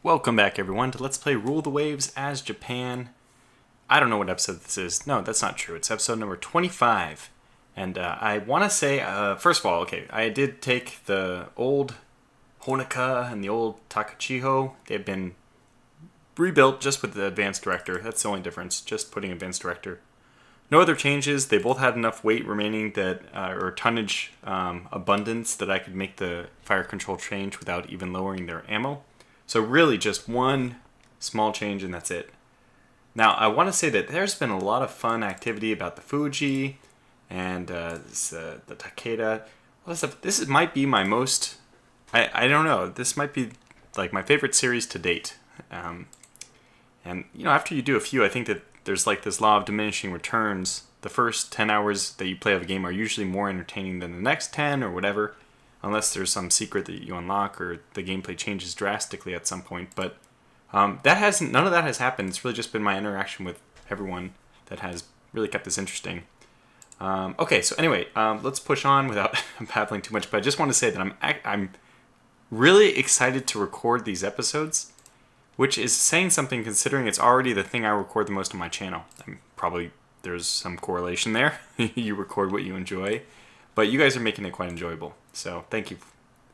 Welcome back, everyone, to Let's Play Rule the Waves as Japan. I don't know what episode this is. No, that's not true. It's episode number 25. And I want to say, first of all, okay, I did take the old Honoka and the old Takachiho. They've been rebuilt just with the Advanced Director. That's the only difference, just putting Advanced Director. No other changes. They both had enough weight remaining that, or tonnage abundance that I could make the fire control change without even lowering their ammo. So really just one small change and that's it. Now I want to say that there's been a lot of fun activity about the Fuji and the Takeda. This might be my most, I don't know, this might be like my favorite series to date. And you know, after you do a few, I think that there's like this law of diminishing returns. The first 10 hours that you play of a game are usually more entertaining than the next 10 or whatever. Unless there's some secret that you unlock or the gameplay changes drastically at some point. But none of that has happened. It's really just been my interaction with everyone that has really kept this interesting. Okay, so anyway, let's push on without babbling too much. But I just want to say that I'm really excited to record these episodes, which is saying something considering it's already the thing I record the most on my channel. Probably there's some correlation there. You record what you enjoy. But you guys are making it quite enjoyable, so thank you.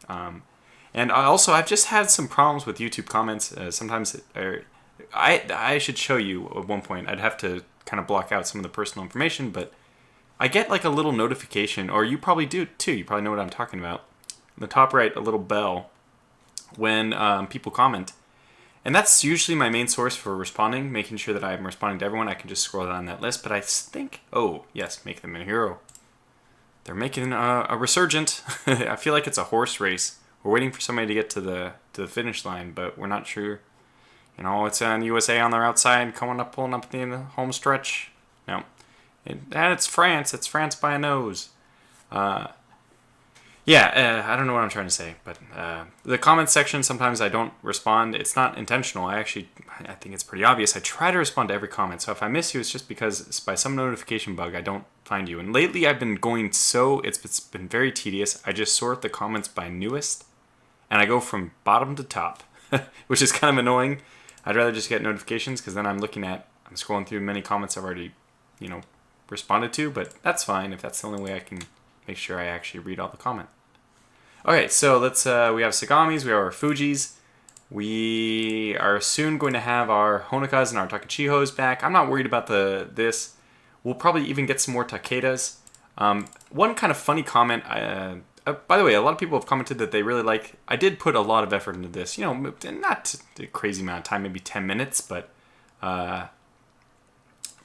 And I've just had some problems with YouTube comments. Sometimes I should show you at one point. I'd have to kind of block out some of the personal information, but I get like a little notification, or you probably do too. You probably know what I'm talking about. In the top right, a little bell when people comment. And that's usually my main source for responding, making sure that I'm responding to everyone. I can just scroll down that list, but I think, oh, yes, make them a hero. They're making a resurgent. I feel like it's a horse race. We're waiting for somebody to get to the finish line, but we're not sure. You know, it's an USA on their outside, pulling up at the end of the home stretch. No, it's France. It's France by a nose. I don't know what I'm trying to say, but the comment section, sometimes I don't respond. It's not intentional. I think it's pretty obvious. I try to respond to every comment, so if I miss you, it's just because by some notification bug, I don't find you. And lately, I've been going it's been very tedious. I just sort the comments by newest, and I go from bottom to top, which is kind of annoying. I'd rather just get notifications, because then I'm scrolling through many comments I've already, responded to, but that's fine if that's the only way I can make sure I actually read all the comment. Okay, so let's, we have Sagamis, we have our Fujis. We are soon going to have our Honokas and our Takachihos back. I'm not worried about this. We'll probably even get some more Takedas. One kind of funny comment, by the way, a lot of people have commented that they really like, I did put a lot of effort into this. Not a crazy amount of time, maybe 10 minutes, but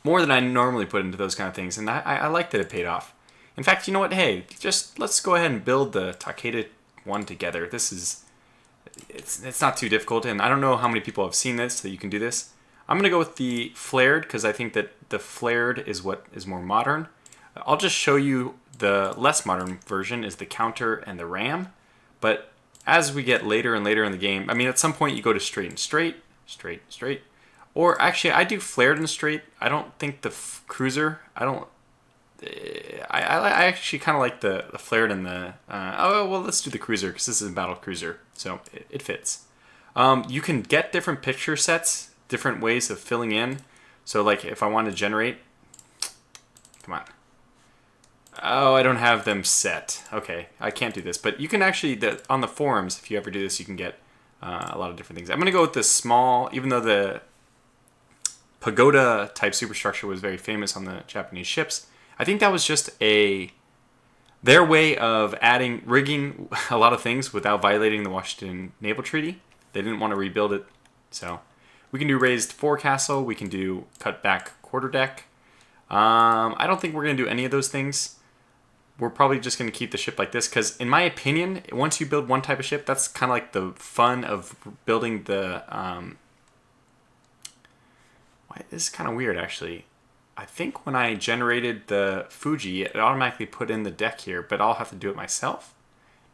more than I normally put into those kind of things. And I like that it paid off. In fact, you know what? Hey, just let's go ahead and build the Takeda one together. It's not too difficult, and I don't know how many people have seen this, so you can do this. I'm going to go with the flared, because I think that the flared is what is more modern. I'll just show you the less modern version is the counter and the ram. But as we get later and later in the game, at some point you go to straight and straight, straight, straight. Or actually, I do flared and straight. I don't think the cruiser, I actually kind of like the flared and the... let's do the cruiser, because this is a battle cruiser, so it fits. You can get different picture sets, different ways of filling in. So, like, if I want to generate... Come on. Oh, I don't have them set. Okay, I can't do this. But you can actually... on the forums, if you ever do this, you can get a lot of different things. I'm going to go with this small... Even though the pagoda-type superstructure was very famous on the Japanese ships... I think that was just their way of rigging a lot of things without violating the Washington Naval Treaty. They didn't want to rebuild it. So we can do raised forecastle. We can do cut back quarterdeck. I don't think we're going to do any of those things. We're probably just going to keep the ship like this because, in my opinion, once you build one type of ship, that's kind of like the fun of building the... This is kind of weird, actually. I think when I generated the Fuji, it automatically put in the deck here, but I'll have to do it myself.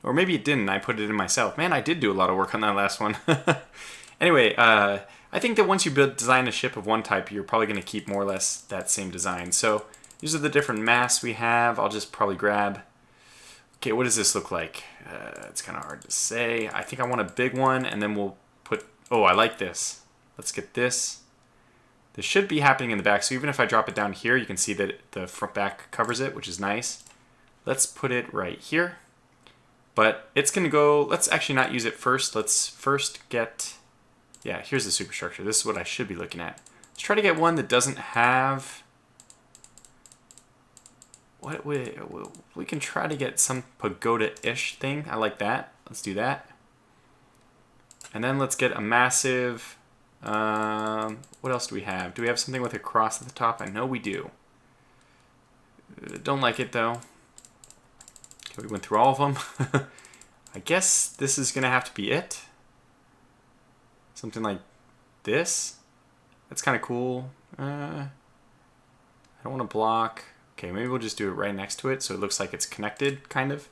Or maybe it didn't, I put it in myself. Man, I did do a lot of work on that last one. Anyway, I think that once you design a ship of one type, you're probably going to keep more or less that same design. So these are the different masts we have. I'll just probably grab... Okay, what does this look like? It's kind of hard to say. I think I want a big one, and then we'll put Oh, I like this. Let's get this. This should be happening in the back, so even if I drop it down here, you can see that the front back covers it, which is nice. Let's put it right here. But it's going to go... Let's actually not use it first. Let's first get... Yeah, here's the superstructure. This is what I should be looking at. Let's try to get one that doesn't have... What we can try to get some pagoda-ish thing. I like that. Let's do that. And then let's get a massive... what else do we have? Do we have something with a cross at the top? I know we do. Don't like it, though. Okay, we went through all of them. I guess this is going to have to be it. Something like this. That's kind of cool. I don't want to block. Okay, maybe we'll just do it right next to it so it looks like it's connected, kind of.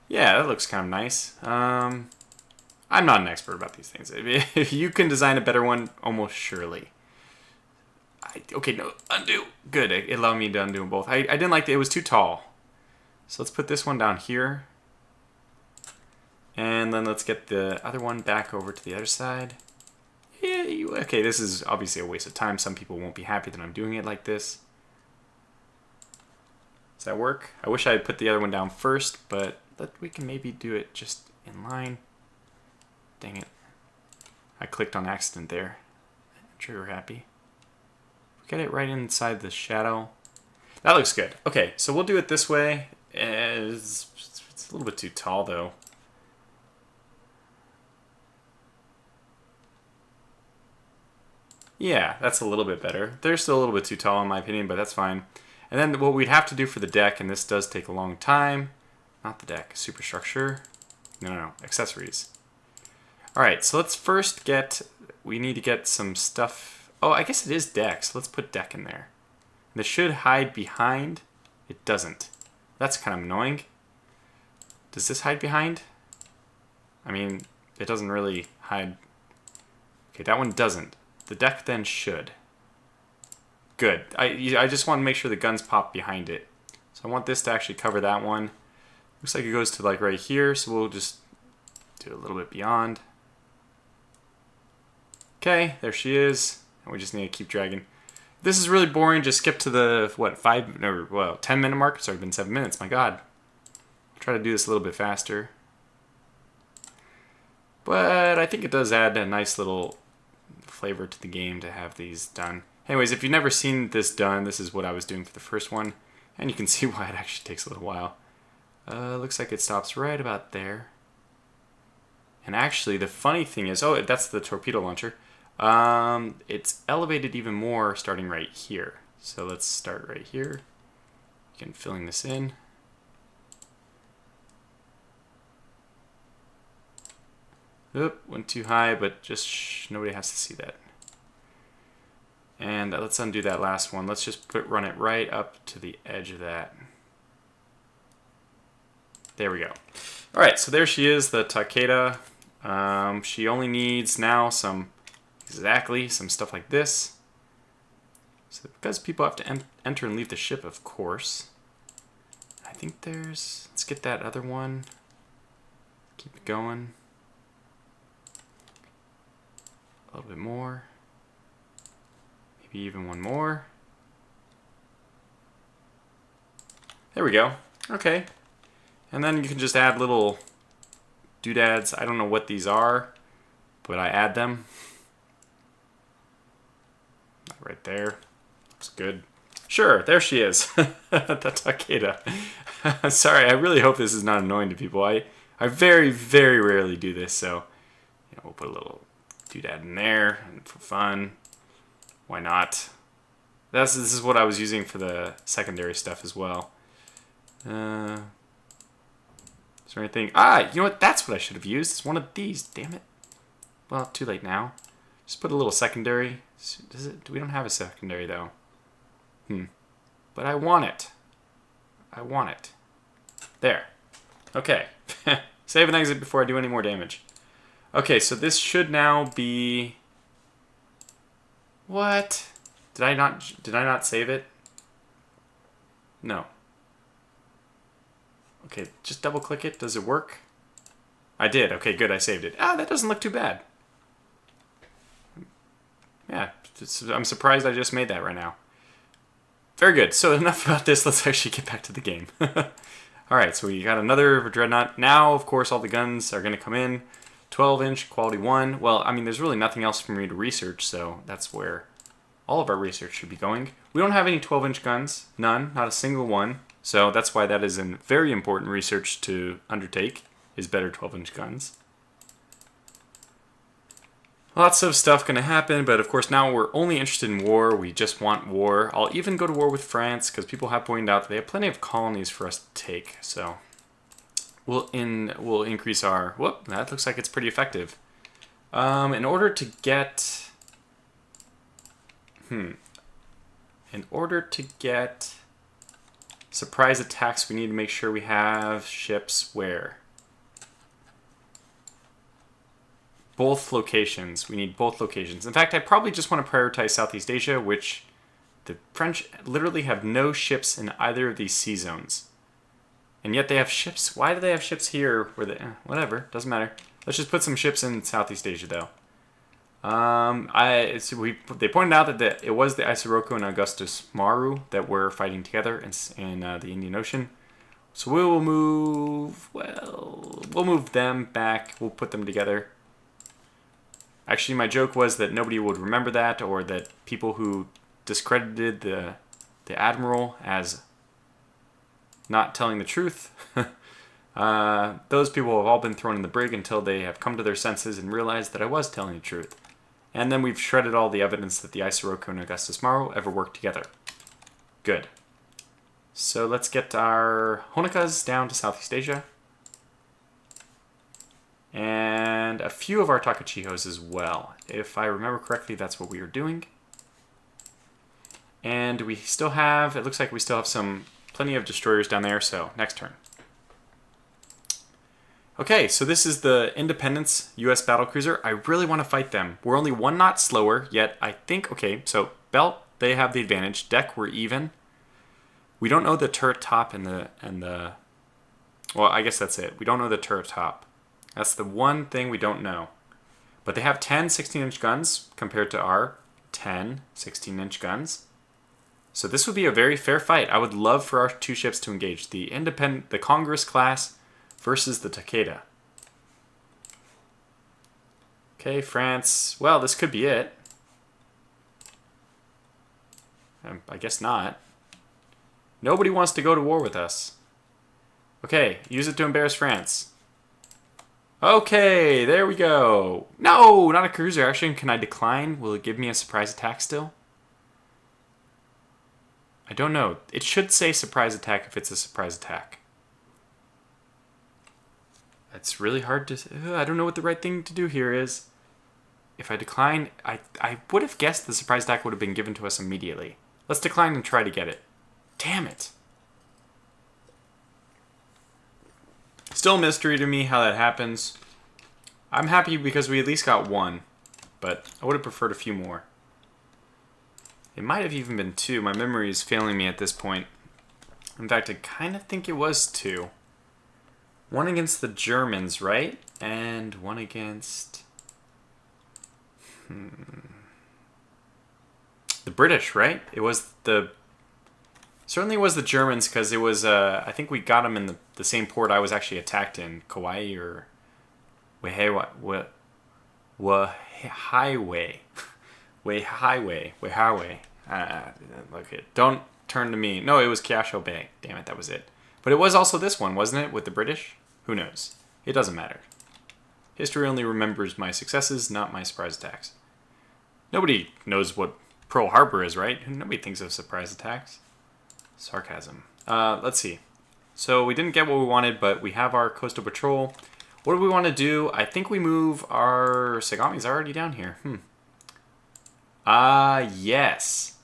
Yeah, that looks kind of nice. I'm not an expert about these things. If you can design a better one, almost surely. Okay, no, undo. Good, it allowed me to undo them both. I didn't like it was too tall. So let's put this one down here. And then let's get the other one back over to the other side. Yeah, okay, this is obviously a waste of time. Some people won't be happy that I'm doing it like this. Does that work? I wish I had put the other one down first, but we can maybe do it just in line. Dang it. I clicked on accident there. I'm sure you're happy. Get it right inside the shadow. That looks good. Okay, so we'll do it this way. It's a little bit too tall, though. Yeah, that's a little bit better. They're still a little bit too tall, in my opinion, but that's fine. And then what we'd have to do for the deck, and this does take a long time. Not the deck, superstructure. No, accessories. Alright, so let's first get... We need to get some stuff... Oh, I guess it is deck, so let's put deck in there. And this should hide behind. It doesn't. That's kind of annoying. Does this hide behind? I mean, it doesn't really hide... Okay, that one doesn't. The deck then should. Good. I just want to make sure the guns pop behind it. So I want this to actually cover that one. Looks like it goes to like right here, so we'll just do a little bit beyond. Okay, there she is. And we just need to keep dragging. This is really boring. Just skip to the, what, 10-minute mark? It's already been 7 minutes. My God. I'll try to do this a little bit faster. But I think it does add a nice little flavor to the game to have these done. Anyways, if you've never seen this done, this is what I was doing for the first one. And you can see why it actually takes a little while. Looks like it stops right about there. And actually, the funny thing is... Oh, that's the torpedo launcher. It's elevated even more starting right here. So let's start right here. Again, filling this in. Oop, went too high, but just nobody has to see that. And let's undo that last one. Let's just run it right up to the edge of that. There we go. All right, so there she is, the Takeda. She only needs now some stuff like this. So because people have to enter and leave the ship, of course. I think there's... Let's get that other one. Keep it going. A little bit more. Maybe even one more. There we go. Okay. And then you can just add little doodads. I don't know what these are, but I add them. Right there. Looks good. Sure, there she is. The Takeda. Sorry, I really hope this is not annoying to people. I very, very rarely do this, so we'll put a little doodad in there and for fun. Why not? This is what I was using for the secondary stuff as well. Is there anything? You know what? That's what I should have used. It's one of these. Damn it. Well, too late now. Just put a little secondary. We don't have a secondary though. But I want it. I want it. There. Okay. Save and exit before I do any more damage. Okay, so this should now be... What? Did I not save it? No. Okay, just double click it. Does it work? I did. Okay, good. I saved it. That doesn't look too bad. Yeah, I'm surprised I just made that right now. Very good. So enough about this. Let's actually get back to the game. Alright, so we got another Dreadnought. Now, of course, all the guns are going to come in. 12-inch, quality 1. Well, I mean, there's really nothing else for me to research, so that's where all of our research should be going. We don't have any 12-inch guns. None. Not a single one. So that's why that is a very important research to undertake, is better 12-inch guns. Lots of stuff going to happen, but of course now we're only interested in war. We just want war. I'll even go to war with France, because people have pointed out that they have plenty of colonies for us to take. So we'll increase our... Whoop, that looks like it's pretty effective. In order to get... In order to get surprise attacks, we need to make sure we have ships where? Both locations. We need both locations. In fact, I probably just want to prioritize Southeast Asia, which the French literally have no ships in either of these sea zones. And yet they have ships. Why do they have ships here? Where they, whatever, doesn't matter. Let's just put some ships in Southeast Asia, though. They pointed out that it was the Isoroku and Augustus Maru that were fighting together in the Indian Ocean. So we will move. Well, we'll move them back. We'll put them together. Actually, my joke was that nobody would remember that, or that people who discredited the Admiral as not telling the truth, those people have all been thrown in the brig until they have come to their senses and realized that I was telling the truth. And then we've shredded all the evidence that the Isoroku and Augustus Maru ever worked together. Good. So let's get our Honeikas down to Southeast Asia. And a few of our Takachihos as well. If I remember correctly, that's what we were doing. And we still have, it looks like we still have plenty of destroyers down there, so next turn. Okay, so this is the Independence U.S. battlecruiser. I really want to fight them. We're only 1 knot slower, yet I think, okay, so belt, they have the advantage. Deck, we're even. We don't know the turret top and the, well, I guess that's it. We don't know the turret top. That's the one thing we don't know. But they have 10 16-inch guns compared to our 10 16-inch guns. So this would be a very fair fight. I would love for our 2 ships to engage. The Congress class versus the Takeda. Okay, France. Well, this could be it. I guess not. Nobody wants to go to war with us. Okay, use it to embarrass France. Okay, there we go. No, not a cruiser. Actually, can I decline? Will it give me a surprise attack still? I don't know. It should say surprise attack if it's a surprise attack. It's really hard to... I don't know what the right thing to do here is. If I decline, I would have guessed the surprise attack would have been given to us immediately. Let's decline and try to get it. Damn it. Still a mystery to me how that happens. I'm happy because we at least got 1, but I would have preferred a few more. It might have even been 2. My memory is failing me at this point. In fact, I kind of think it was 2. 1 against the Germans, right? And 1 against... the British, right? It was the... Certainly was the Germans, because it was, I think we got them in the same port I was actually attacked in, Kauai or Wehiwai. Okay, don't turn to me. No, it was Kyasho Bay. Damn it, that was it. But it was also this one, wasn't it, with the British? Who knows? It doesn't matter. History only remembers my successes, not my surprise attacks. Nobody knows what Pearl Harbor is, right? Nobody thinks of surprise attacks. Sarcasm. Let's see. So we didn't get what we wanted, but we have our coastal patrol. What do we want to do? I think we move our... Sagami's already down here. Yes.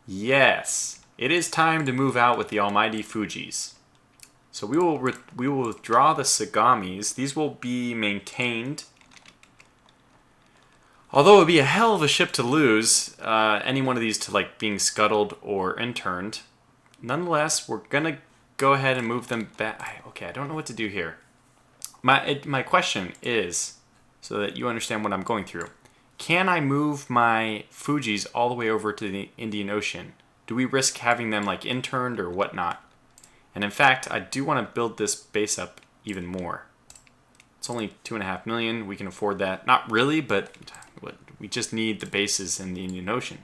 Yes. It is time to move out with the almighty Fujis. So we will withdraw the Sagamis. These will be maintained. Although it would be a hell of a ship to lose, any one of these to like being scuttled or interned. Nonetheless, we're going to go ahead and move them back. Okay, I don't know what to do here. My question is, so that you understand what I'm going through. can I move my Fujis all the way over to the Indian Ocean? Do we risk having them like interned or whatnot? And in fact, I do want to build this base up even more. It's only 2.5 million. We can afford that. Not really, but we just need the bases in the Indian Ocean.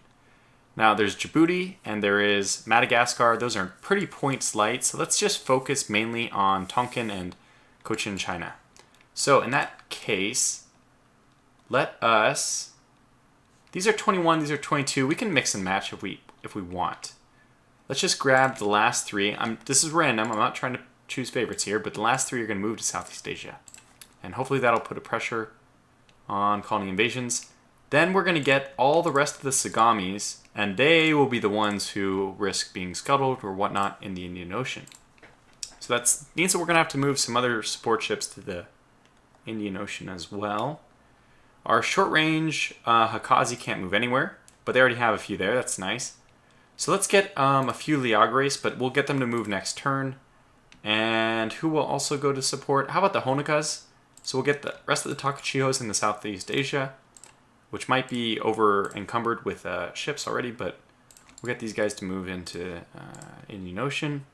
Now there's Djibouti and there is Madagascar. Those are pretty points light, so let's just focus mainly on Tonkin and Cochin China. So in that case, let us... These are 21, these are 22. We can mix and match if we want. Let's just grab the last three. This is random. I'm not trying to choose favorites here, but the last three are going to move to Southeast Asia. And hopefully that'll put a pressure on colony invasions. Then we're going to get all the rest of the Sagamis, and they will be the ones who risk being scuttled or whatnot in the Indian Ocean. So that means that we're going to have to move some other support ships to the Indian Ocean as well. Our short-range Hakazi can't move anywhere, but they already have a few there. That's nice. So let's get a few Liagres, but we'll get them to move next turn. And who will also go to support? How about the Honokas? So we'll get the rest of the Takachihos in the Southeast Asia, which might be over encumbered with ships already, but we'll get these guys to move into Indian Ocean.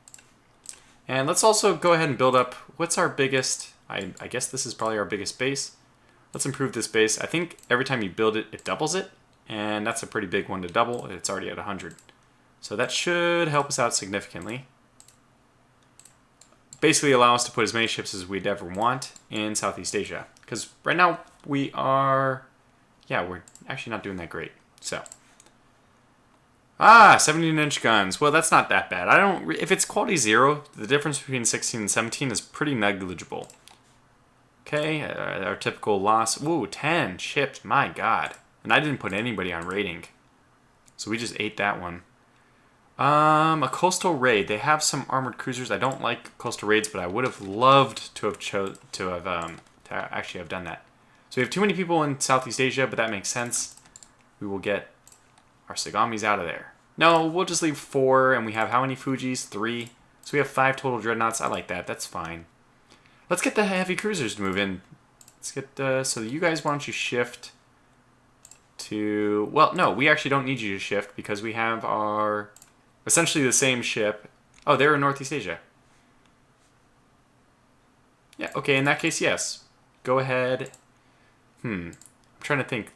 And let's also go ahead and build up, what's our biggest, I guess this is probably our biggest base. Let's improve this base. I think every time you build it, it doubles it, and that's a pretty big one to double. It's already at 100. So that should help us out significantly. Basically allow us to put as many ships as we'd ever want in Southeast Asia. Because right now we are, yeah, we're actually not doing that great. So, 17-inch guns. Well, that's not that bad. If it's quality 0, the difference between 16 and 17 is pretty negligible. Okay, our typical loss. Ooh, 10 shipped. My God. And I didn't put anybody on rating. So we just ate that one. A coastal raid. They have some armored cruisers. I don't like coastal raids, but I would have loved to actually have done that. So we have too many people in Southeast Asia, but that makes sense. We will get our Sagamis out of there. No, we'll just leave 4, and we have how many Fujis? 3. So we have 5 total dreadnoughts. I like that. That's fine. Let's get the heavy cruisers to move in. Let's get so you guys, why don't you shift to... Well, no, we actually don't need you to shift because we have our... essentially the same ship. Oh, they're in Northeast Asia. Yeah, okay, in that case, yes. Go ahead. I'm trying to think.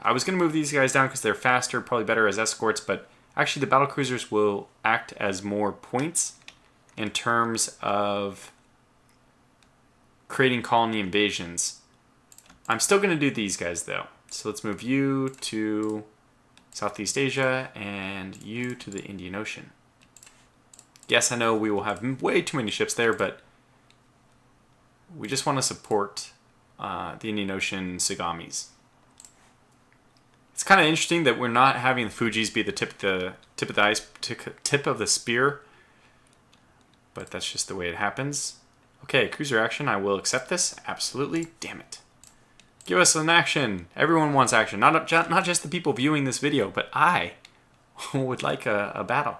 I was going to move these guys down because they're faster, probably better as escorts, but actually the battle cruisers will act as more points in terms of creating colony invasions. I'm still going to do these guys, though. So let's move you to Southeast Asia and you to the Indian Ocean. Yes, I know we will have way too many ships there, but we just want to support the Indian Ocean Sagamis. It's kind of interesting that we're not having the Fujis be the tip of the spear, but that's just the way it happens. Okay, cruiser action. I will accept this. Absolutely. Damn it. Give us an action. Everyone wants action. Not just the people viewing this video, but I would like a battle.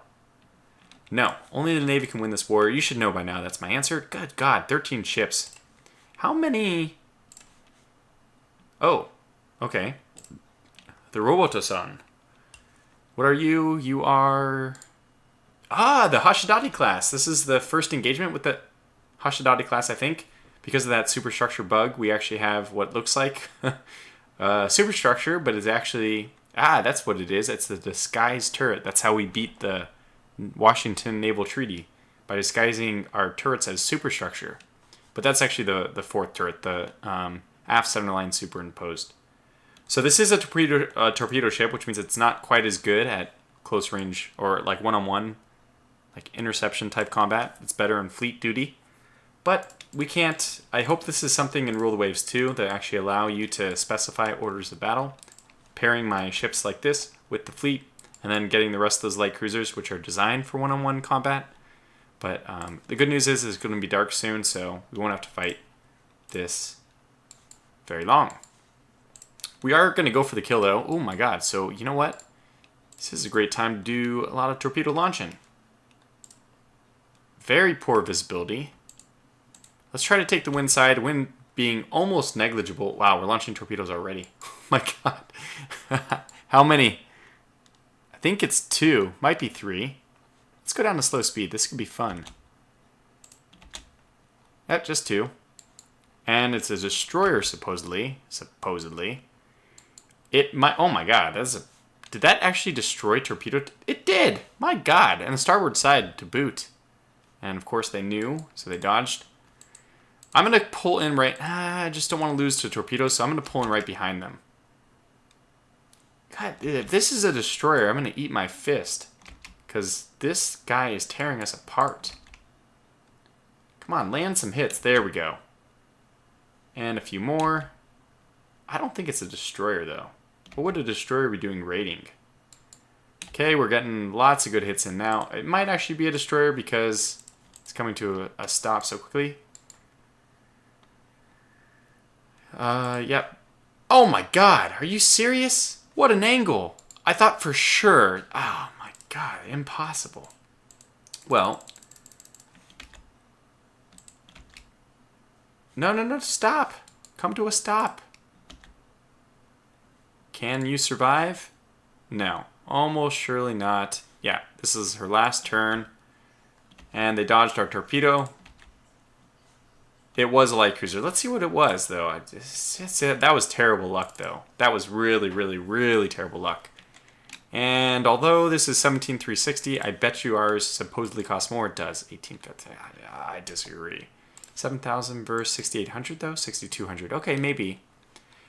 No, only the Navy can win this war. You should know by now that's my answer. Good God, 13 ships. How many... Oh, okay. The Roboto-san. What are you? You are... the Hashidate class. This is the first engagement with the Hashidate class, I think. Because of that superstructure bug, we actually have what looks like superstructure, but it's actually... that's what it is. It's the disguised turret. That's how we beat the Washington Naval Treaty, by disguising our turrets as superstructure. But that's actually the fourth turret, the aft centerline superimposed. So this is a torpedo ship, which means it's not quite as good at close range or like one-on-one, like interception type combat. It's better in fleet duty. But we can't... I hope this is something in Rule the Waves 2 that actually allow you to specify orders of battle, pairing my ships like this with the fleet, and then getting the rest of those light cruisers, which are designed for one-on-one combat. But the good news is it's going to be dark soon, so we won't have to fight this very long. We are going to go for the kill, though. Oh my God. So, you know what? This is a great time to do a lot of torpedo launching. Very poor visibility. Let's try to take the wind side. Wind being almost negligible. Wow, we're launching torpedoes already. My God. How many? I think it's 2. Might be 3. Let's go down to slow speed. This could be fun. Yep, just 2. And it's a destroyer, supposedly. Supposedly. It might... Oh my God. Did that actually destroy torpedo? It did! My God. And the starboard side to boot. And of course they knew, so they dodged. I'm going to pull in right... I just don't want to lose to torpedoes, so I'm going to pull in right behind them. God, if this is a destroyer, I'm going to eat my fist. Because this guy is tearing us apart. Come on, land some hits. There we go. And a few more. I don't think it's a destroyer, though. What would a destroyer be doing raiding? Okay, we're getting lots of good hits in now. It might actually be a destroyer because it's coming to a stop so quickly. Yep. Oh my God, are you serious? What an angle. I thought for sure. Oh my God, impossible. Well. No, stop. Come to a stop. Can you survive? No, almost surely not. Yeah, this is her last turn. And they dodged our torpedo. It was a light cruiser. Let's see what it was, though. That was terrible luck, though. That was really, really, really terrible luck. And although this is 17,360, I bet you ours supposedly costs more. It does. 18,000. I disagree. 7,000 versus 6,800, though? 6,200. Okay, maybe.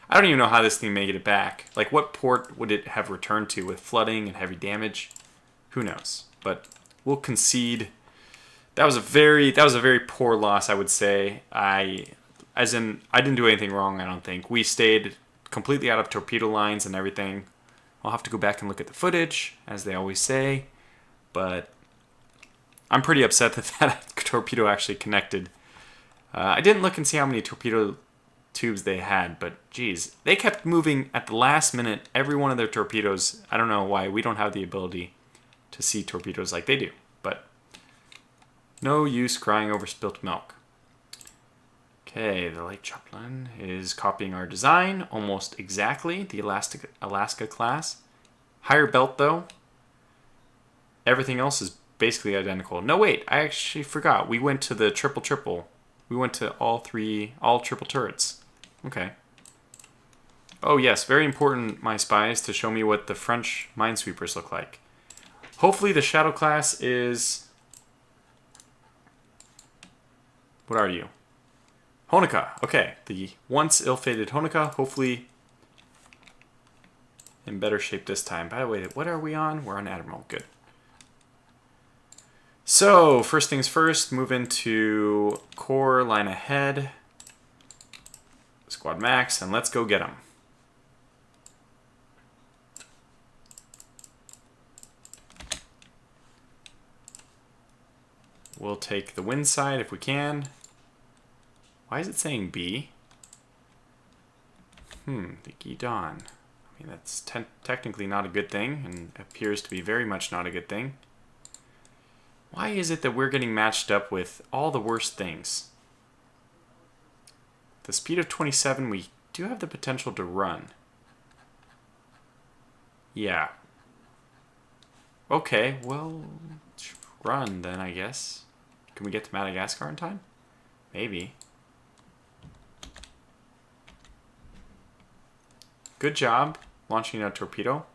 I don't even know how this thing made it back. Like, what port would it have returned to with flooding and heavy damage? Who knows? But we'll concede. That was a very poor loss, I would say. I didn't do anything wrong, I don't think. We stayed completely out of torpedo lines and everything. I'll have to go back and look at the footage, as they always say. But I'm pretty upset that that torpedo actually connected. I didn't look and see how many torpedo tubes they had, but geez, they kept moving at the last minute. Every one of their torpedoes, I don't know why we don't have the ability to see torpedoes like they do, but no use crying over spilt milk. Okay, the Light Chaplain is copying our design almost exactly, the Alaska class. Higher belt though. Everything else is basically identical. No, wait, I actually forgot. We went to the triple. We went to all triple turrets. Okay. Oh yes, very important, my spies, to show me what the French minesweepers look like. Hopefully the Shadow class is... What are you? Honoka. Okay, the once ill-fated Honoka, hopefully in better shape this time. By the way, what are we on? We're on Admiral. Good. So, first things first, move into core line ahead. Squad max, and let's go get them. We'll take the wind side if we can. Why is it saying B? The Guidon. I mean, that's technically not a good thing, and appears to be very much not a good thing. Why is it that we're getting matched up with all the worst things? The speed of 27, we do have the potential to run. Yeah. Okay, well, run then, I guess. Can we get to Madagascar in time? Maybe. Good job launching a torpedo.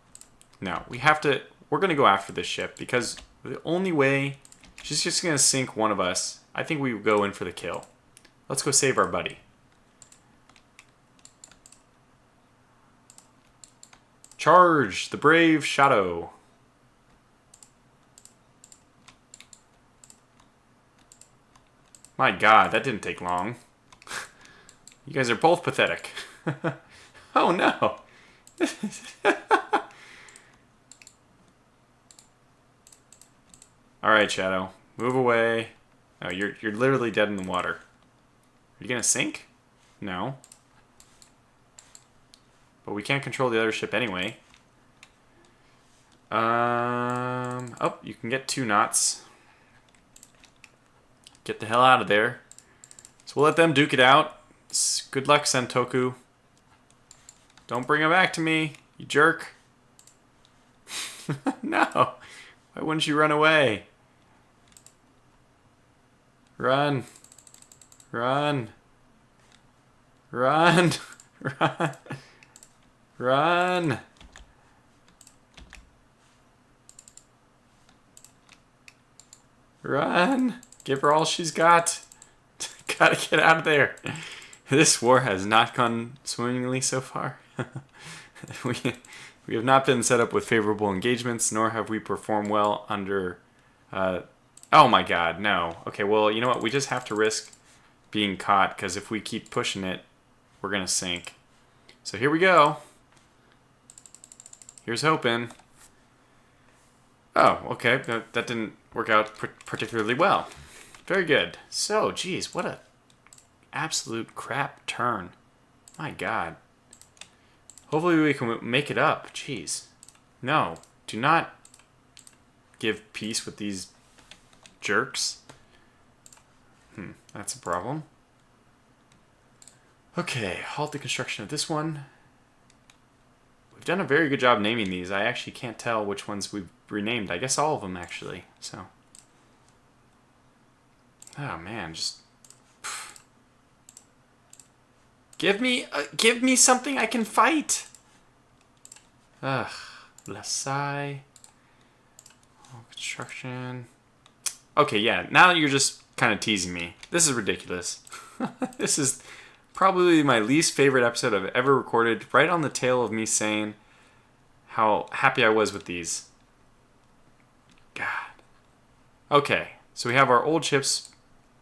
No, we're going to go after this ship because the only way, she's just going to sink one of us. I think we go in for the kill. Let's go save our buddy. Charge the brave Shadow. My God, that didn't take long. You guys are both pathetic. Oh no. Alright, Shadow. Move away. Oh, you're literally dead in the water. Are you gonna sink? No. But we can't control the other ship anyway. Oh, you can get 2 knots. Get the hell out of there. So we'll let them duke it out. Good luck, Sentoku. Don't bring him back to me, you jerk. No. Why wouldn't you run away? Run. Run. Run. Run. Run. Run. Give her all she's got. Gotta get out of there. This war has not gone swimmingly so far. We have not been set up with favorable engagements, nor have we performed well under... oh my god, no. Okay, well, you know what? We just have to risk being caught, because if we keep pushing it, we're going to sink. So here we go. Here's hoping. Oh, okay. That didn't work out particularly well. Very good. So, geez, what a absolute crap turn. My god. Hopefully we can make it up. Jeez. No. Do not give peace with these jerks. That's a problem. Okay, halt the construction of this one. We've done a very good job naming these. I actually can't tell which ones we've renamed. I guess all of them, actually. So. Oh, man. Just... Give me something I can fight. Ugh. Lasai. Construction. Okay, yeah. Now you're just kind of teasing me. This is ridiculous. This is probably my least favorite episode I've ever recorded. Right on the tail of me saying how happy I was with these. God. Okay. So we have our old ships.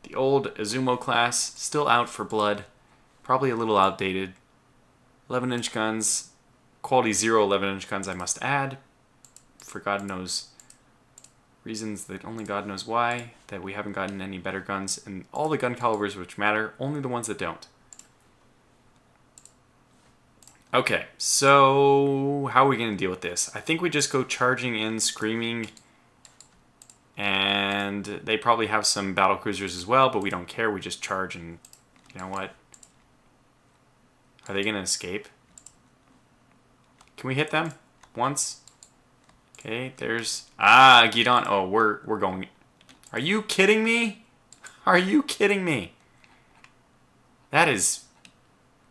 The old Izumo class. Still out for blood. Probably a little outdated. 11-inch guns. Quality 0 11-inch guns, I must add. For God knows reasons that only God knows why. That we haven't gotten any better guns. And all the gun calibers which matter. Only the ones that don't. Okay, so how are we going to deal with this? I think we just go charging in, screaming. And they probably have some battle cruisers as well, but we don't care. We just charge and, you know what? Are they going to escape? Can we hit them once? Okay, there's... Ah, Gidon. Oh, we're going... Are you kidding me? Are you kidding me? That is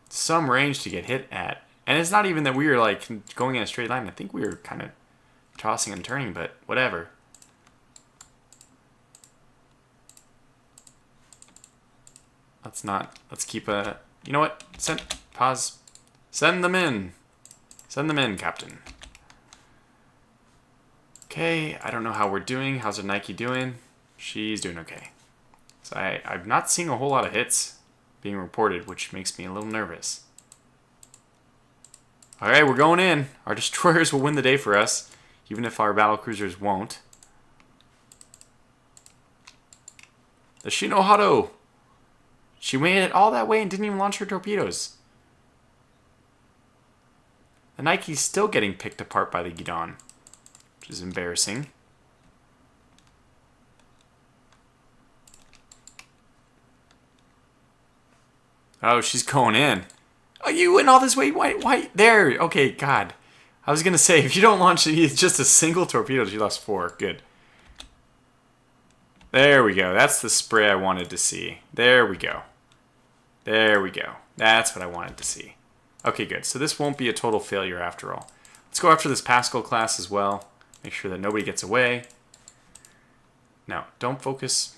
some range to get hit at. And it's not even that we were, like, going in a straight line. I think we were kind of tossing and turning, but whatever. Let's keep a... You know what? Pause. Send them in. Send them in, Captain. Okay, I don't know how we're doing. How's our Nike doing? She's doing okay. So I've not seen a whole lot of hits being reported, which makes me a little nervous. Alright, we're going in. Our destroyers will win the day for us, even if our battle cruisers won't. The Shinohado! She made it all that way and didn't even launch her torpedoes. The Nike's still getting picked apart by the Gidon, which is embarrassing. Oh, she's going in. Oh, you went all this way? Why? There. Okay, God. I was going to say, if you don't launch just a single torpedo, she lost 4. Good. There we go. That's the spray I wanted to see. There we go. There we go. That's what I wanted to see. Okay, good. So this won't be a total failure after all. Let's go after this Pascal class as well. Make sure that nobody gets away. Now, don't focus.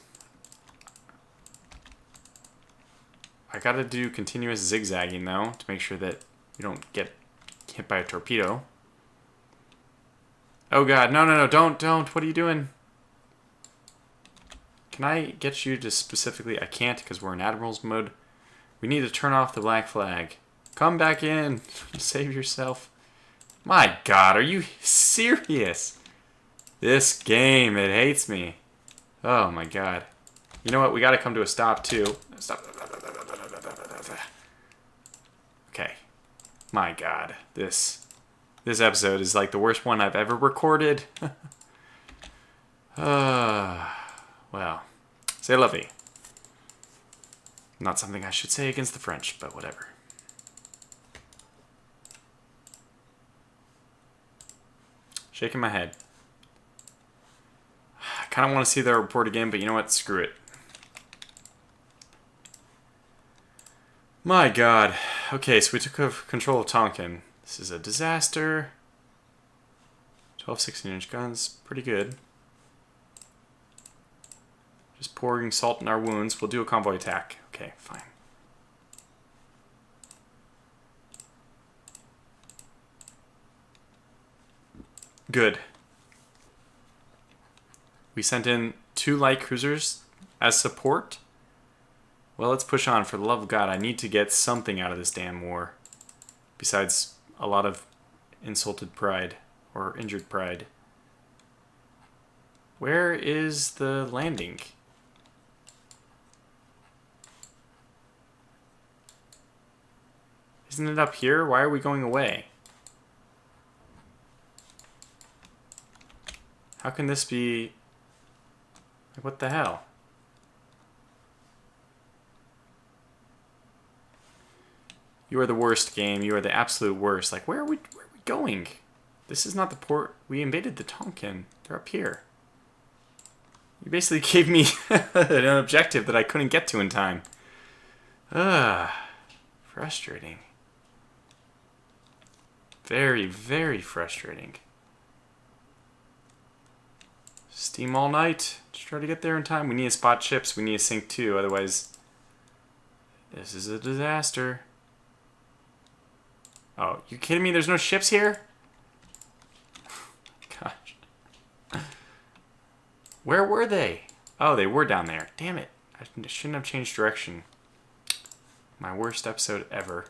I gotta do continuous zigzagging though to make sure that you don't get hit by a torpedo. Oh God, no, don't. What are you doing? Can I get you to specifically... I can't because we're in Admiral's mode. We need to turn off the black flag. Come back in. Save yourself. My God, are you serious? This game, it hates me. Oh my God. You know what? We gotta come to a stop too. Stop. Okay. My God. This episode is like the worst one I've ever recorded. Well, c'est la vie. Not something I should say against the French, but whatever. Shaking my head. I kind of want to see their report again, but you know what? Screw it. My god. Okay, so we took control of Tonkin. This is a disaster. 12 16-inch guns. Pretty good. Just pouring salt in our wounds. We'll do a convoy attack. Okay, fine. Good. We sent in 2 light cruisers as support. Well, let's push on. For the love of God, I need to get something out of this damn war. Besides a lot of insulted pride. Or injured pride. Where is the landing? Isn't it up here? Why are we going away? How can this be... What the hell? You are the worst, game. You are the absolute worst. Like, where are we going? This is not the port. We invaded the Tonkin. They're up here. You basically gave me an objective that I couldn't get to in time. Frustrating. Very, very frustrating. Steam all night. Just try to get there in time. We need to spot ships. We need to sink too. Otherwise, this is a disaster. Oh, you kidding me? There's no ships here? Gosh. Where were they? Oh, they were down there. Damn it. I shouldn't have changed direction. My worst episode ever.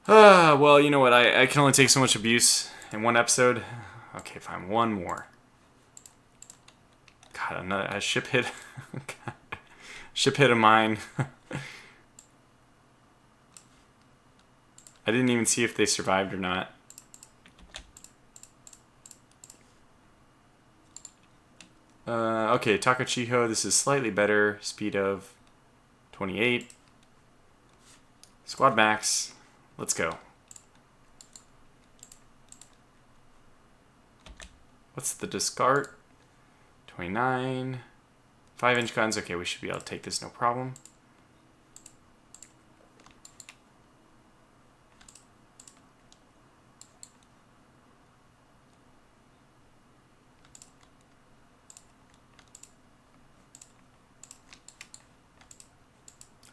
Well, you know what? I can only take so much abuse in one episode. Okay, fine. One more. God, a ship hit. Ship hit a mine. I didn't even see if they survived or not. Okay, Takachiho, this is slightly better. Speed of 28. Squad max. Let's go. What's the discard? 29. 5-inch guns. Okay, we should be able to take this no problem.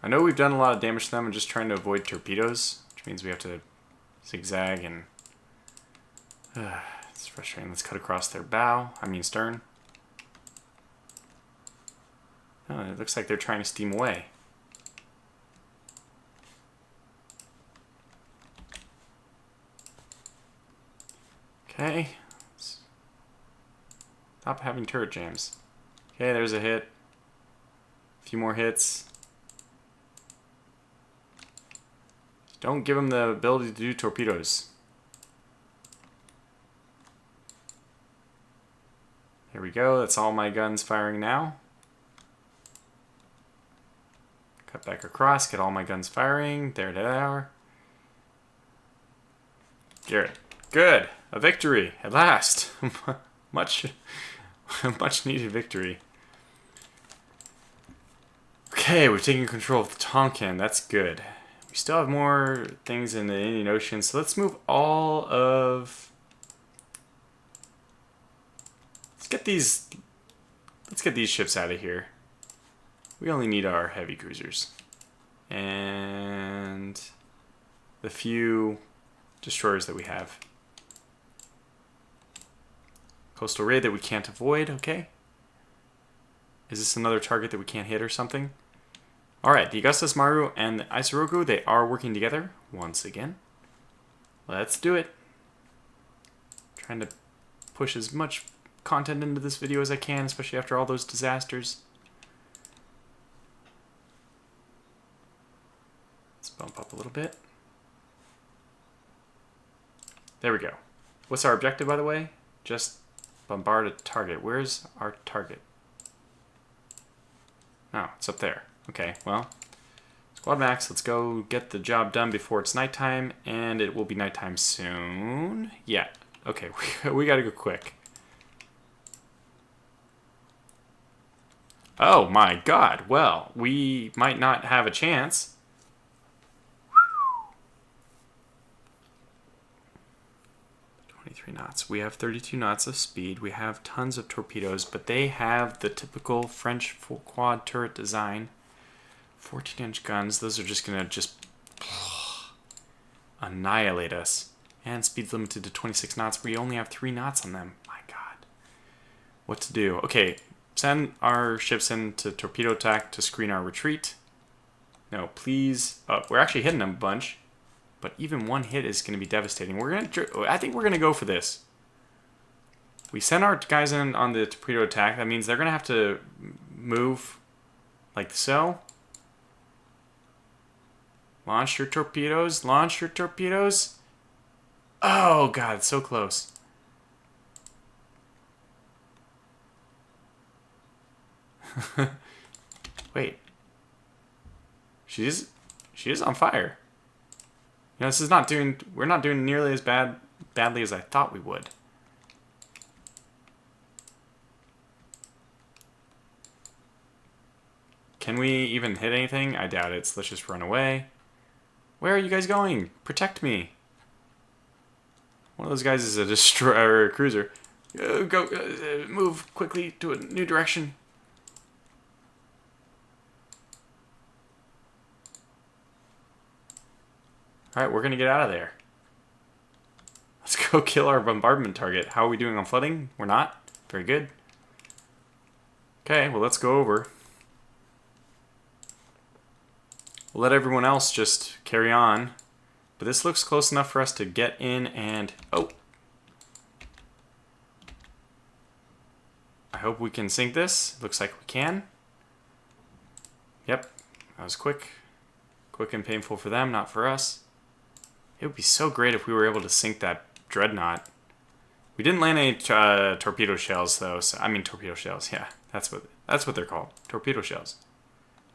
I know we've done a lot of damage to them. I'm just trying to avoid torpedoes, which means we have to zigzag and... it's frustrating. Let's cut across their bow. I mean stern. Oh, it looks like they're trying to steam away. Okay. Stop having turret jams. Okay, there's a hit. A few more hits. Don't give them the ability to do torpedoes. Here we go. That's all my guns firing now. Cut back across. Get all my guns firing. There they are. Garrett. Good. A victory. At last. Much needed victory. Okay, we've taken control of the Tonkin. That's good. We still have more things in the Indian Ocean, so let's move all of... Let's get these ships out of here. We only need our heavy cruisers. And the few destroyers that we have. Coastal raid that we can't avoid, okay. Is this another target that we can't hit or something? Alright, the Augustus Maru and the Isoroku, they are working together once again. Let's do it. Trying to push as much content into this video as I can, especially after all those disasters. Let's bump up a little bit. There we go. What's our objective, by the way? Just bombard a target. Where's our target? Oh, it's up there. Okay, well, squad max, let's go get the job done before it's nighttime, and it will be nighttime soon. Yeah, Okay, we gotta go quick. Oh my god, well, we might not have a chance. 23 knots. We have 32 knots of speed. We have tons of torpedoes, but they have the typical French full quad turret design. 14-inch guns. Those are just gonna annihilate us. And speed's limited to 26 knots. We only have 3 knots on them. My god. What to do? Okay, send our ships into torpedo attack to screen our retreat. No, please. We're actually hitting them a bunch. But even one hit is going to be devastating. I think we're going to go for this. We send our guys in on the torpedo attack. That means they're going to have to move like so. Launch your torpedoes. Launch your torpedoes. Oh, God, so close. Wait. She is on fire. You know, we're not doing nearly as badly as I thought we would. Can we even hit anything? I doubt it. So let's just run away. Where are you guys going? Protect me. One of those guys is a destroyer or a cruiser. Move quickly to a new direction. Alright, we're going to get out of there. Let's go kill our bombardment target. How are we doing on flooding? We're not. Very good. Okay, well, let's go over. We'll let everyone else just carry on. But this looks close enough for us to get in and... Oh! I hope we can sink this. Looks like we can. Yep, that was quick. Quick and painful for them, not for us. It would be so great if we were able to sink that dreadnought. We didn't land any torpedo shells, though. So, I mean, torpedo shells. Yeah, that's what they're called. Torpedo shells.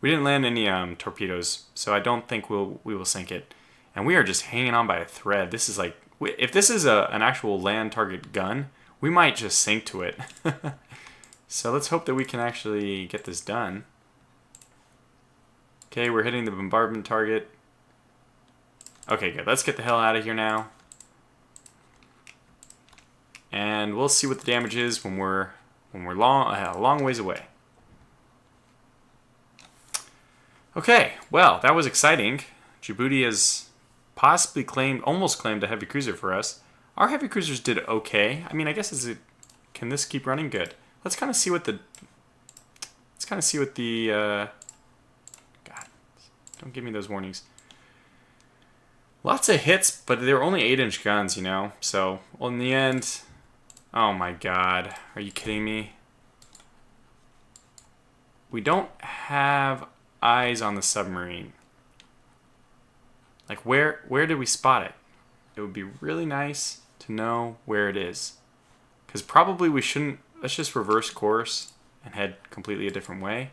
We didn't land any torpedoes, so I don't think we will sink it. And we are just hanging on by a thread. This is like, if this is an actual land target gun, we might just sink to it. So let's hope that we can actually get this done. Okay, we're hitting the bombardment target. Okay, good. Let's get the hell out of here now. And we'll see what the damage is when we're a long ways away. Okay, well, that was exciting. Djibouti has possibly almost claimed a heavy cruiser for us. Our heavy cruisers did okay. I mean, I guess can this keep running? Good. Let's kind of see what the God, don't give me those warnings. Lots of hits, but they're only 8-inch guns, you know? So, well, in the end... Oh my god. Are you kidding me? We don't have eyes on the submarine. Like, where did we spot it? It would be really nice to know where it is. Because probably we shouldn't... Let's just reverse course and head completely a different way.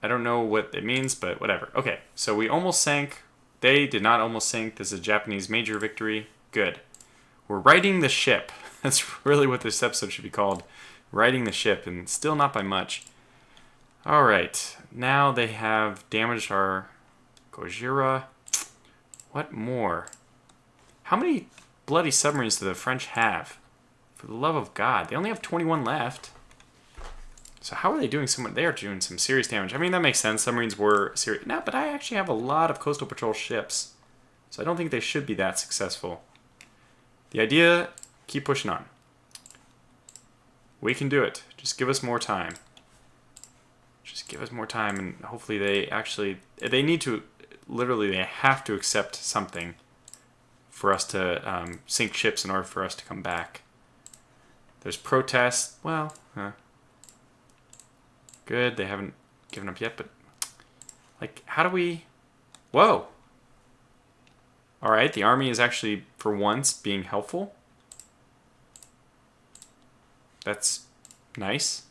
I don't know what it means, but whatever. Okay, so we almost sank. They did not almost sink. This is a Japanese major victory. Good. We're righting the ship. That's really what this episode should be called. Righting the ship, and still not by much. Alright, now they have damaged our Gojira. What more? How many bloody submarines do the French have? For the love of God. They only have 21 left. So how are they doing so much? They are doing some serious damage. I mean, that makes sense. Submarines were serious. No, but I actually have a lot of coastal patrol ships. So I don't think they should be that successful. The idea, keep pushing on. We can do it. Just give us more time. Just give us more time, and hopefully they need to, literally they have to accept something for us to sink ships in order for us to come back. There's protests. Well, good. They haven't given up yet, but like, how do we... Whoa! Alright, the army is actually, for once, being helpful. That's nice.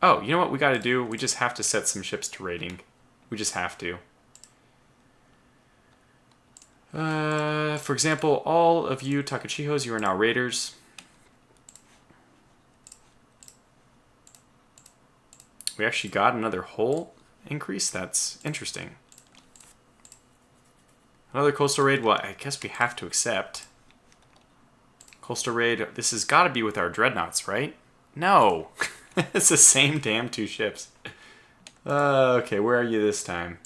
Oh, you know what we gotta do? We just have to set some ships to rating. We just have to. For example, all of you Takachihos, you are now raiders. We actually got another hull increase. That's interesting. Another coastal raid. Well, I guess we have to accept. Coastal raid. This has got to be with our dreadnoughts, right? No. It's the same damn two ships. Okay, where are you this time?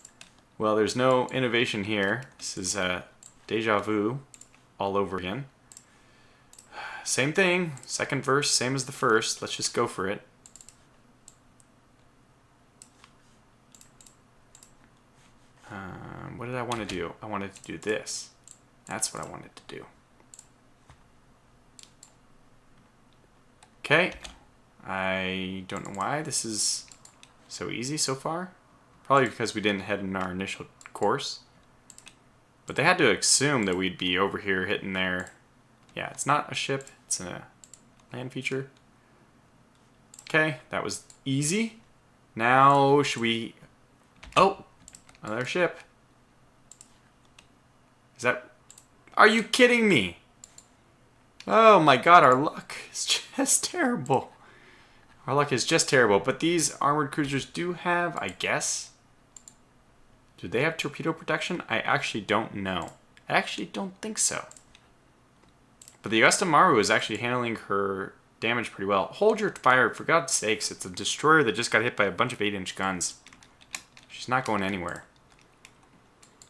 Well, there's no innovation here. This is deja vu all over again. Same thing. Second verse, same as the first. Let's just go for it. What did I want to do? I wanted to do this. That's what I wanted to do. Okay. I don't know why this is so easy so far. Probably because we didn't head in our initial course. But they had to assume that we'd be over here hitting their... Yeah, it's not a ship. It's a land feature. Okay, that was easy. Now, should we... Oh, another ship. Is that... Are you kidding me? Oh my god, our luck is just terrible. Our luck is just terrible. But these armored cruisers do have, I guess... Do they have torpedo protection? I actually don't know. I actually don't think so. But the Augusta Maru is actually handling her damage pretty well. Hold your fire, for God's sakes. It's a destroyer that just got hit by a bunch of 8-inch guns. She's not going anywhere.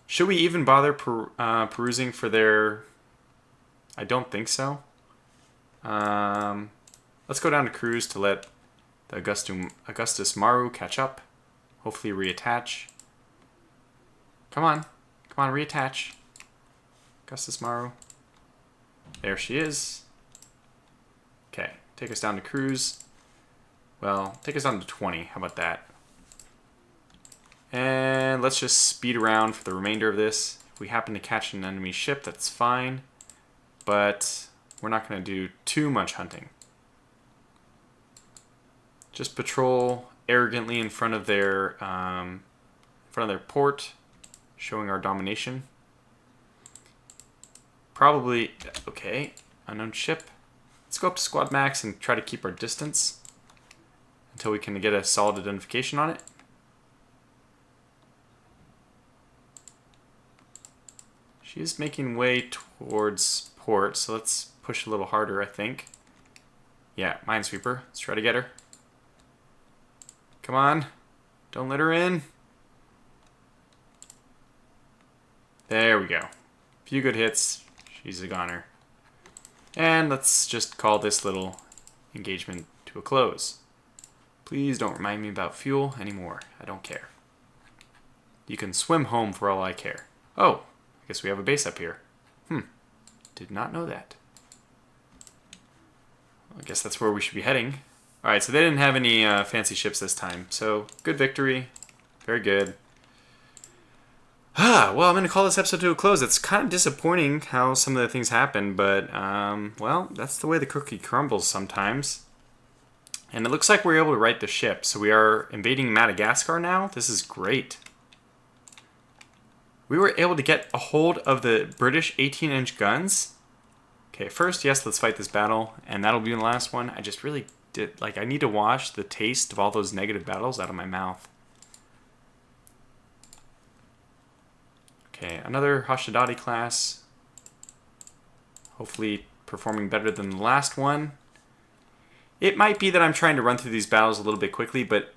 Should we even bother perusing for their... I don't think so. Let's go down to cruise to let the Augustus Maru catch up. Hopefully reattach. Come on. Come on, reattach. Augustus Maru. There she is. Okay, take us down to cruise. Well, take us down to 20. How about that? And let's just speed around for the remainder of this. If we happen to catch an enemy ship, that's fine. But we're not going to do too much hunting. Just patrol arrogantly in front of their port, showing our domination. Probably, okay, unknown ship. Let's go up to squad max and try to keep our distance until we can get a solid identification on it. She is making way towards port, so let's push a little harder, I think. Yeah, Minesweeper. Let's try to get her. Come on. Don't let her in. There we go. Few good hits. She's a goner. And let's just call this little engagement to a close. Please don't remind me about fuel anymore. I don't care. You can swim home for all I care. Oh, I guess we have a base up here. Did not know that. I guess that's where we should be heading. Alright, so they didn't have any fancy ships this time. So, good victory. Very good. Well, I'm going to call this episode to a close. It's kind of disappointing how some of the things happen, but, well, that's the way the cookie crumbles sometimes. And it looks like we're able to right the ship. So we are invading Madagascar now. This is great. We were able to get a hold of the British 18-inch guns. Okay, first, yes, let's fight this battle, and that'll be the last one. I just really did, I need to wash the taste of all those negative battles out of my mouth. Okay, another Hashidati class. Hopefully performing better than the last one. It might be that I'm trying to run through these battles a little bit quickly, but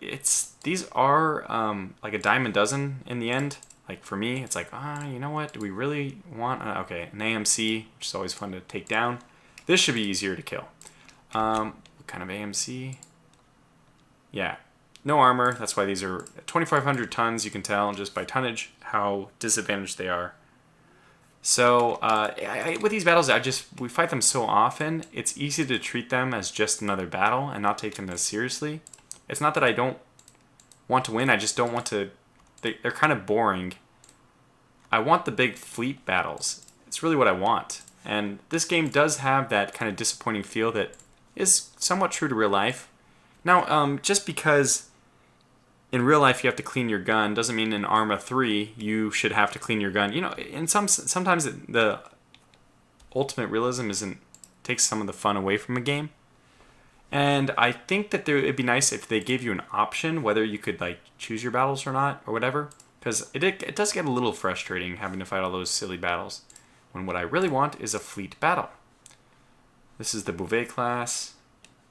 these are like a dime a dozen in the end. Like for me, it's like, you know what? Do we really want... okay, an AMC, which is always fun to take down. This should be easier to kill. What kind of AMC? Yeah, no armor. That's why these are 2,500 tons. You can tell just by tonnage how disadvantaged they are. So with these battles, we fight them so often, it's easy to treat them as just another battle and not take them as seriously. It's not that I don't want to win. I just don't want to... They're kind of boring. I want the big fleet battles. It's really what I want. And this game does have that kind of disappointing feel that is somewhat true to real life. Now, just because in real life you have to clean your gun doesn't mean in Arma 3 you should have to clean your gun. You know, and sometimes the ultimate realism takes some of the fun away from a game. And I think that it'd be nice if they gave you an option whether you could like choose your battles or not or whatever, because it does get a little frustrating having to fight all those silly battles when what I really want is a fleet battle. This is the Bouvet class.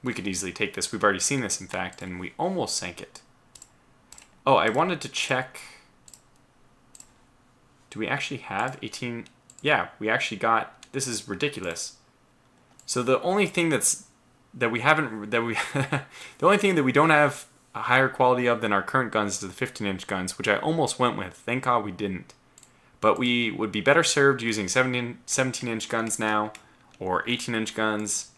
We could easily take this. We've already seen this, in fact, and we almost sank it. Oh, I wanted to check. Do we actually have 18? Yeah, we actually got. This is ridiculous. So the only thing the only thing that we don't have a higher quality of than our current guns is the 15-inch guns, which I almost went with. Thank God we didn't. But we would be better served using 17-inch guns now, or 18-inch guns.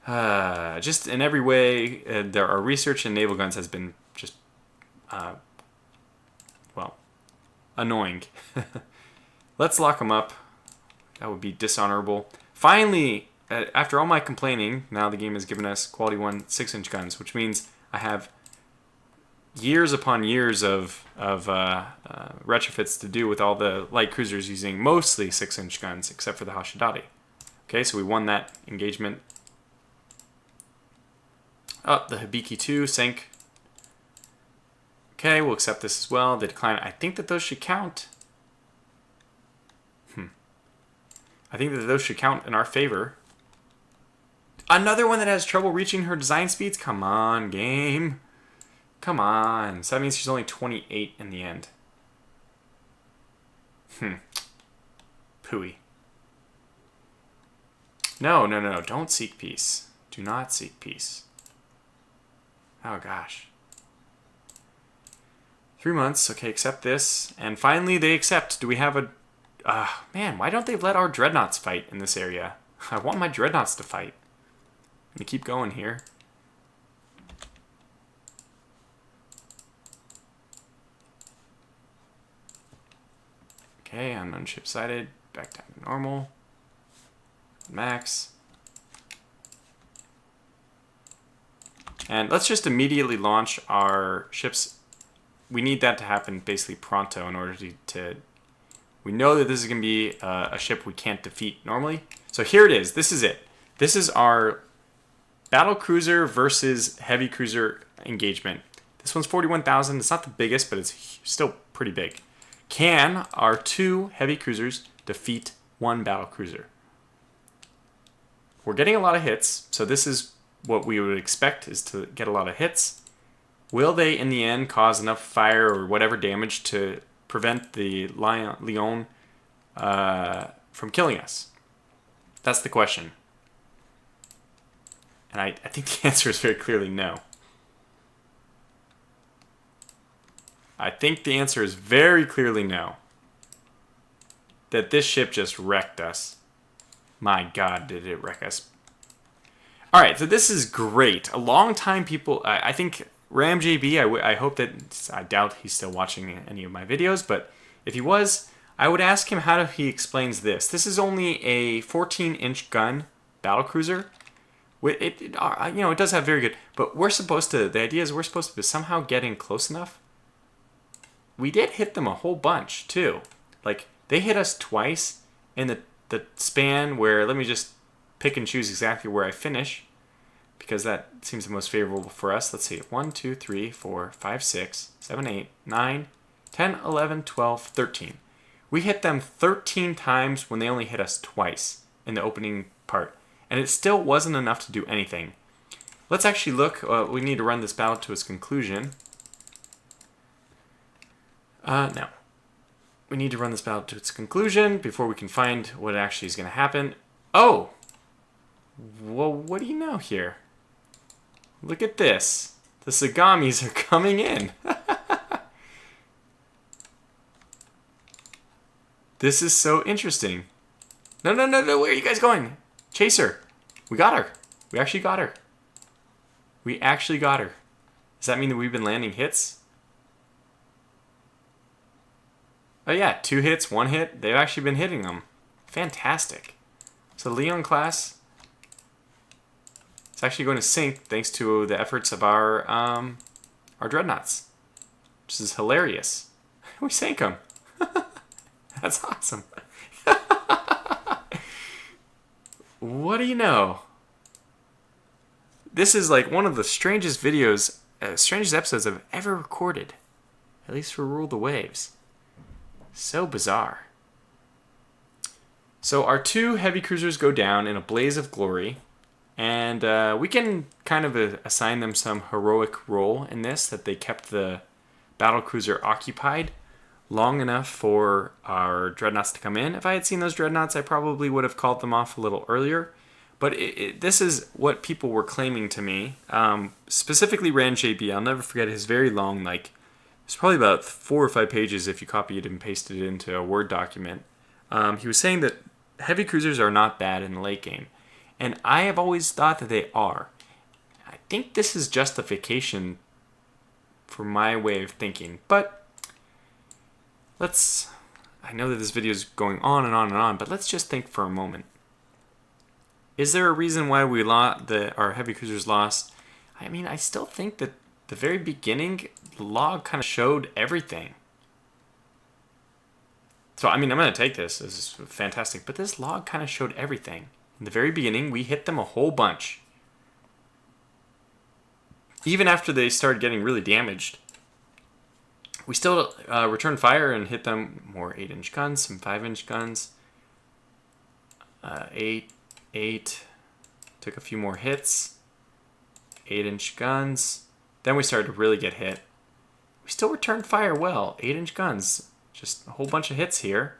Just in every way, our research in naval guns has been just, well, annoying. Let's lock them up. That would be dishonorable. Finally, after all my complaining, now the game has given us quality 1 6-inch guns, which means I have years upon years of retrofits to do with all the light cruisers using mostly 6-inch guns, except for the Hashidari. Okay, so we won that engagement. Oh, the Hibiki 2 sank. Okay, we'll accept this as well. They decline. I think that those should count. I think that those should count in our favor. Another one that has trouble reaching her design speeds? Come on, game. Come on. So that means she's only 28 in the end. Pooey. No. Don't seek peace. Do not seek peace. Oh, gosh. 3 months. Okay, accept this. And finally, they accept. Do we have a... man, why don't they let our dreadnoughts fight in this area? I want my dreadnoughts to fight. I'm going to keep going here. Okay, unknown ship sighted. Back down to normal. Max. And let's just immediately launch our ships. We need that to happen basically pronto in order to we know that this is going to be a ship we can't defeat normally. So here it is. This is it. This is our battle cruiser versus heavy cruiser engagement. This one's 41,000. It's not the biggest, but it's still pretty big. Can our 2 heavy cruisers defeat 1 battle cruiser? We're getting a lot of hits, so this is what we would expect, is to get a lot of hits. Will they, in the end, cause enough fire or whatever damage to prevent the Leon from killing us? That's the question. And I think the answer is very clearly no. I think the answer is very clearly no. That this ship just wrecked us. My God, did it wreck us. Alright, so this is great. A long time people... I think RamJB, I hope that... I doubt he's still watching any of my videos, but if he was, I would ask him how he explains this. This is only a 14-inch gun battlecruiser. It does have very good... But we're supposed to... The idea is we're supposed to somehow get in close enough. We did hit them a whole bunch, too. Like, they hit us twice in the span where... Let me just pick and choose exactly where I finish, because that seems the most favorable for us. Let's see. 1, 2, 3, 4, 5, 6, 7, 8, 9, 10, 11, 12, 13. We hit them 13 times when they only hit us twice in the opening part. And it still wasn't enough to do anything. Let's actually look. We need to run this battle to its conclusion. No. We need to run this battle to its conclusion before we can find what actually is going to happen. Oh! Well, what do you know here? Look at this. The Sagamis are coming in. This is so interesting. No. Where are you guys going? Chase her. We got her. We actually got her. We actually got her. Does that mean that we've been landing hits? Oh yeah, 2 hits, 1 hit. They've actually been hitting them. Fantastic. So Leon class... It's actually going to sink thanks to the efforts of our dreadnoughts, which is hilarious. We sank them. That's awesome. what do you know? This is like one of the strangest videos, strangest episodes I've ever recorded. At least for Rule the Waves. So bizarre. So our 2 heavy cruisers go down in a blaze of glory. And we can kind of assign them some heroic role in this, that they kept the battlecruiser occupied long enough for our dreadnoughts to come in. If I had seen those dreadnoughts, I probably would have called them off a little earlier. But this is what people were claiming to me. Specifically Rand JB, I'll never forget his very long, it's probably about 4 or 5 pages if you copy it and paste it into a Word document. He was saying that heavy cruisers are not bad in the late game. And I have always thought that they are. I think this is justification for my way of thinking. But I know that this video is going on and on and on, but let's just think for a moment. Is there a reason why our heavy cruisers lost? I mean, I still think that the very beginning, the log kind of showed everything. So, I mean, I'm going to take this. This is fantastic. But this log kind of showed everything. In the very beginning, we hit them a whole bunch. Even after they started getting really damaged, we still returned fire and hit them more 8-inch guns, some 5-inch guns. 8, took a few more hits. 8-inch guns. Then we started to really get hit. We still returned fire well. 8-inch guns. Just a whole bunch of hits here.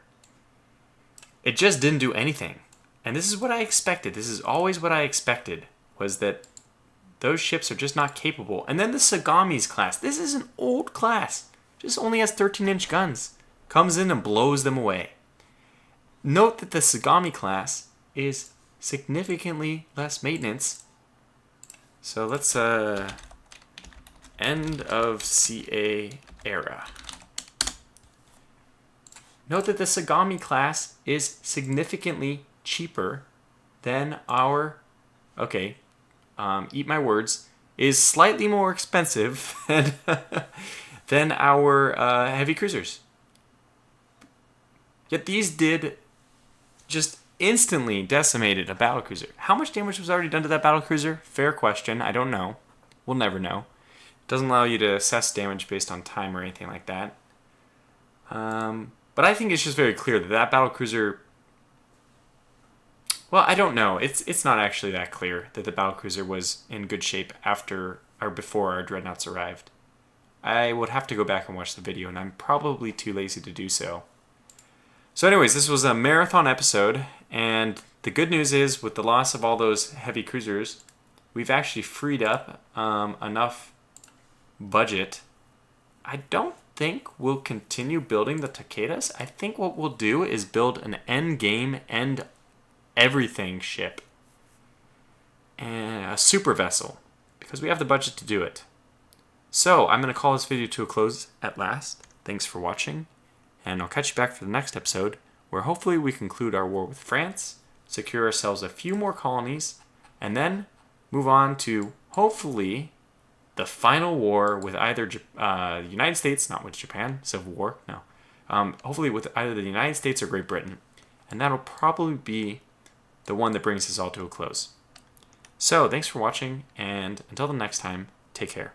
It just didn't do anything. And this is what I expected. This is always what I expected, was that those ships are just not capable. And then the Sagami's class. This is an old class. Just only has 13-inch guns. Comes in and blows them away. Note that the Sagami class is significantly less maintenance. So let's end of CA era. Note that the Sagami class is significantly cheaper than our, eat my words, is slightly more expensive than our heavy cruisers. Yet these did just instantly decimated a battlecruiser. How much damage was already done to that battlecruiser? Fair question. I don't know. We'll never know. It doesn't allow you to assess damage based on time or anything like that. But I think it's just very clear that that battlecruiser... Well, I don't know. It's not actually that clear that the battlecruiser was in good shape after or before our dreadnoughts arrived. I would have to go back and watch the video, and I'm probably too lazy to do so. So anyways, this was a marathon episode, and the good news is, with the loss of all those heavy cruisers, we've actually freed up enough budget. I don't think we'll continue building the Takedas. I think what we'll do is build an end-game, end-everything ship. And a super vessel, because we have the budget to do it. So, I'm going to call this video to a close at last. Thanks for watching, and I'll catch you back for the next episode, where hopefully we conclude our war with France, secure ourselves a few more colonies, and then move on to, hopefully, the final war with either the United States, not with Japan, Civil War, no. Hopefully with either the United States or Great Britain. And that'll probably be the one that brings us all to a close. So, thanks for watching, and until the next time, take care.